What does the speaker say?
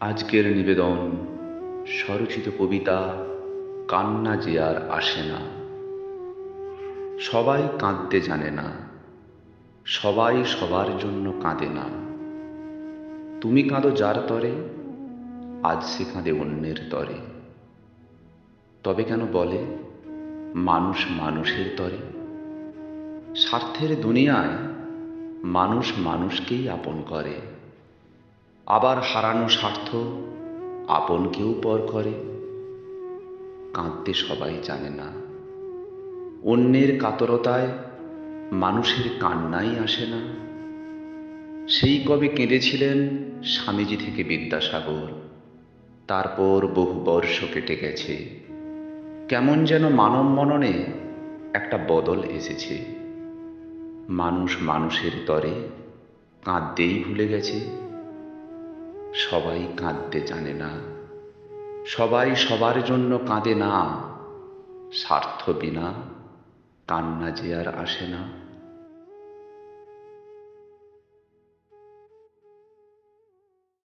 আজকের নিবেদন স্বরচিত কবিতা কান্না যে আর আসে না। সবাই কাঁদতে জানে না, সবাই সবার জন্য কাঁদে না। তুমি কাঁদো যার তরে, আজ সে কাঁদে অন্যের তরে। তবে কেন বলে মানুষ মানুষের তরে? স্বার্থের দুনিয়ায় মানুষ মানুষকেই আপন করে, আবার হারানো স্বার্থ আপনকেও পর করে। কাঁদতে সবাই জানে না, অন্যের কাতরতায় মানুষের কান্নাই আসে না। সেই কবে কেঁদেছিলেন স্বামীজি থেকে বিদ্যাসাগর, তারপর বহু বর্ষ কেটে গেছে। কেমন যেন মানব মননে একটা বদল এসেছে। মানুষ মানুষের তরে কাঁদতেই ভুলে গেছে। সবাই কাঁদতে জানে না, সবাই সবার জন্য কাঁদে না। স্বার্থ বিনা কান্না যে আর আসে না।